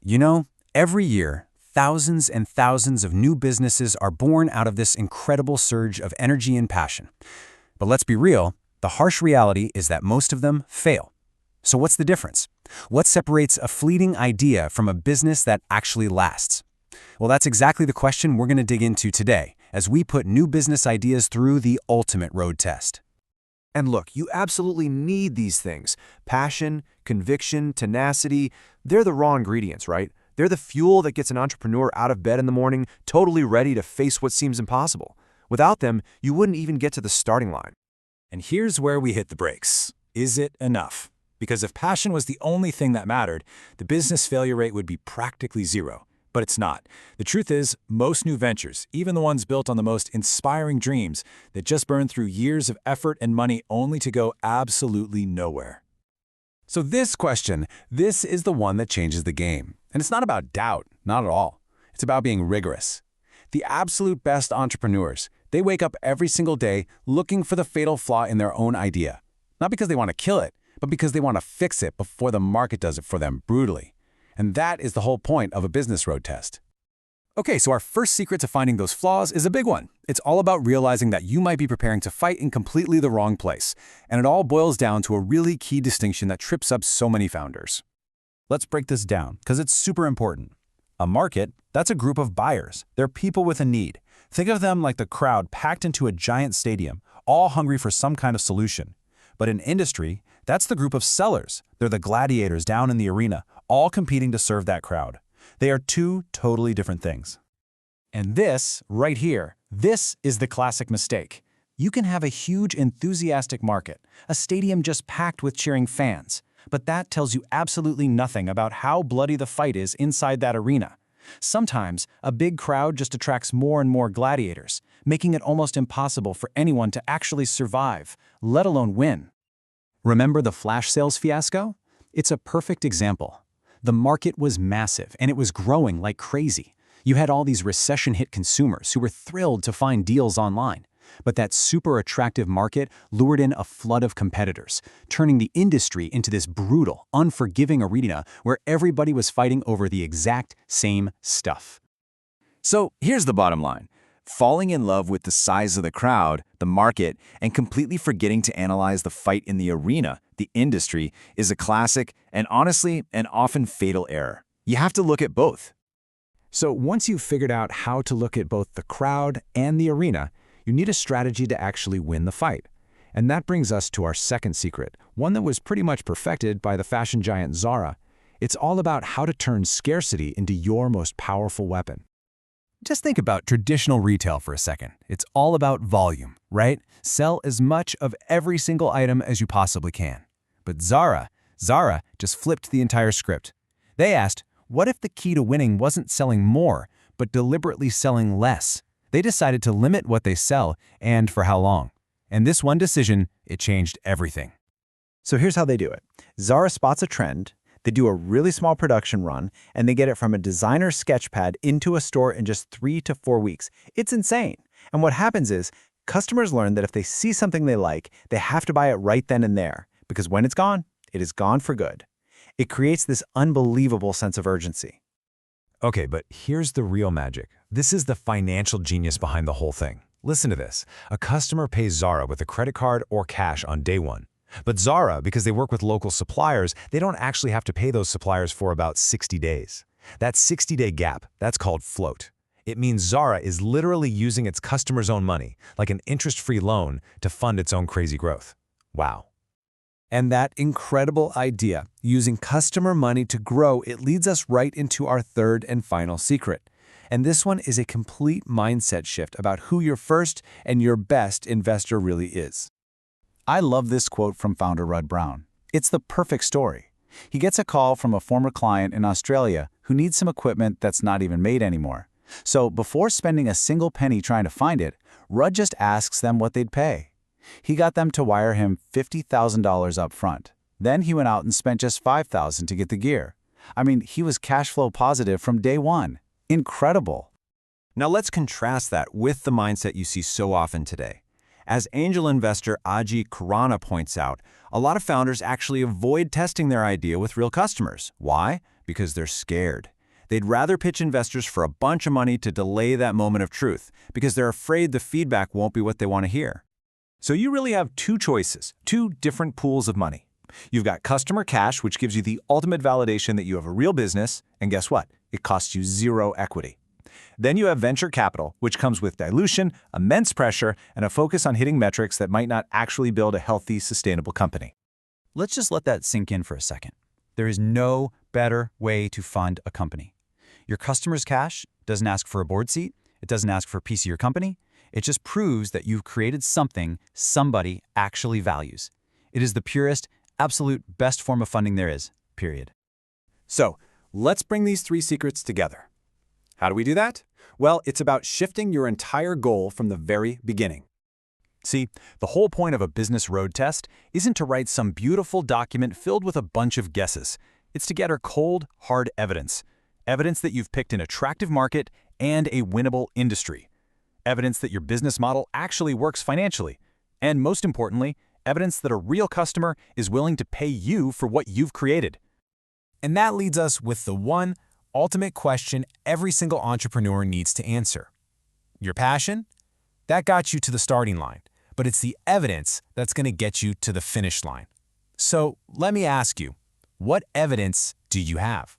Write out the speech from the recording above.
You know, every year, thousands and thousands of new businesses are born out of this incredible surge of energy and passion. But let's be real, the harsh reality is that most of them fail. So what's the difference? What separates a fleeting idea from a business that actually lasts? Well, that's exactly the question we're going to dig into today as we put new business ideas through the ultimate road test. And look, you absolutely need these things. Passion, conviction, tenacity, they're the raw ingredients, right? They're the fuel that gets an entrepreneur out of bed in the morning, totally ready to face what seems impossible. Without them, you wouldn't even get to the starting line. And here's where we hit the brakes. Is it enough? Because if passion was the only thing that mattered, the business failure rate would be practically zero. But it's not. The truth is, most new ventures, even the ones built on the most inspiring dreams, that just burn through years of effort and money only to go absolutely nowhere. So this question, this is the one that changes the game. And it's not about doubt, not at all. It's about being rigorous. The absolute best entrepreneurs, they wake up every single day looking for the fatal flaw in their own idea. Not because they want to kill it, but because they want to fix it before the market does it for them brutally. And that is the whole point of a business road test. Okay, so our first secret to finding those flaws is a big one. It's all about realizing that you might be preparing to fight in completely the wrong place. And it all boils down to a really key distinction that trips up so many founders. Let's break this down, because it's super important. A market, that's a group of buyers. They're people with a need. Think of them like the crowd packed into a giant stadium, all hungry for some kind of solution. But in industry, that's the group of sellers. They're the gladiators down in the arena, all competing to serve that crowd. They are two totally different things. And this, right here, this is the classic mistake. You can have a huge enthusiastic market, a stadium just packed with cheering fans, but that tells you absolutely nothing about how bloody the fight is inside that arena. Sometimes, a big crowd just attracts more and more gladiators, making it almost impossible for anyone to actually survive, let alone win. Remember the flash sales fiasco? It's a perfect example. The market was massive, and it was growing like crazy. You had all these recession-hit consumers who were thrilled to find deals online. But that super attractive market lured in a flood of competitors, turning the industry into this brutal, unforgiving arena where everybody was fighting over the exact same stuff. So here's the bottom line. Falling in love with the size of the crowd, the market, and completely forgetting to analyze the fight in the arena, the industry, is a classic and honestly an often fatal error. You have to look at both. So once you've figured out how to look at both the crowd and the arena, you need a strategy to actually win the fight. And that brings us to our second secret, one that was pretty much perfected by the fashion giant Zara. It's all about how to turn scarcity into your most powerful weapon. Just think about traditional retail for a second. It's all about volume, right? Sell as much of every single item as you possibly can. But Zara just flipped the entire script. They asked, what if the key to winning wasn't selling more, but deliberately selling less? They decided to limit what they sell and for how long. And this one decision, it changed everything. So here's how they do it. Zara spots a trend, they do a really small production run, and they get it from a designer sketchpad into a store in just 3 to 4 weeks. It's insane. And what happens is, customers learn that if they see something they like, they have to buy it right then and there, because when it's gone, it is gone for good. It creates this unbelievable sense of urgency. Okay, but here's the real magic. This is the financial genius behind the whole thing. Listen to this. A customer pays Zara with a credit card or cash on day one. But Zara, because they work with local suppliers, they don't actually have to pay those suppliers for about 60 days. That 60-day gap, that's called float. It means Zara is literally using its customers' own money, like an interest-free loan, to fund its own crazy growth. Wow. And that incredible idea, using customer money to grow, it leads us right into our third and final secret. And this one is a complete mindset shift about who your first and your best investor really is. I love this quote from founder Rudd Brown. It's the perfect story. He gets a call from a former client in Australia who needs some equipment that's not even made anymore. So before spending a single penny trying to find it, Rudd just asks them what they'd pay. He got them to wire him $50,000 up front. Then he went out and spent just $5,000 to get the gear. I mean, he was cash flow positive from day one. Incredible. Now let's contrast that with the mindset you see so often today. As angel investor Aji Khurana points out, a lot of founders actually avoid testing their idea with real customers. Why? Because they're scared. They'd rather pitch investors for a bunch of money to delay that moment of truth because they're afraid the feedback won't be what they want to hear. So you really have two choices, two different pools of money. You've got customer cash, which gives you the ultimate validation that you have a real business, and guess what? It costs you zero equity. Then you have venture capital, which comes with dilution, immense pressure, and a focus on hitting metrics that might not actually build a healthy, sustainable company. Let's just let that sink in for a second. There is no better way to fund a company. Your customer's cash doesn't ask for a board seat. It doesn't ask for a piece of your company. It just proves that you've created something somebody actually values. It is the purest, absolute best form of funding there is, period. So let's bring these three secrets together. How do we do that? Well, it's about shifting your entire goal from the very beginning. See, the whole point of a business road test isn't to write some beautiful document filled with a bunch of guesses. It's to gather cold, hard evidence. Evidence that you've picked an attractive market and a winnable industry. Evidence that your business model actually works financially. And most importantly, evidence that a real customer is willing to pay you for what you've created. And that leads us with the one ultimate question every single entrepreneur needs to answer. Your passion? That got you to the starting line, but it's the evidence that's going to get you to the finish line. So let me ask you, what evidence do you have?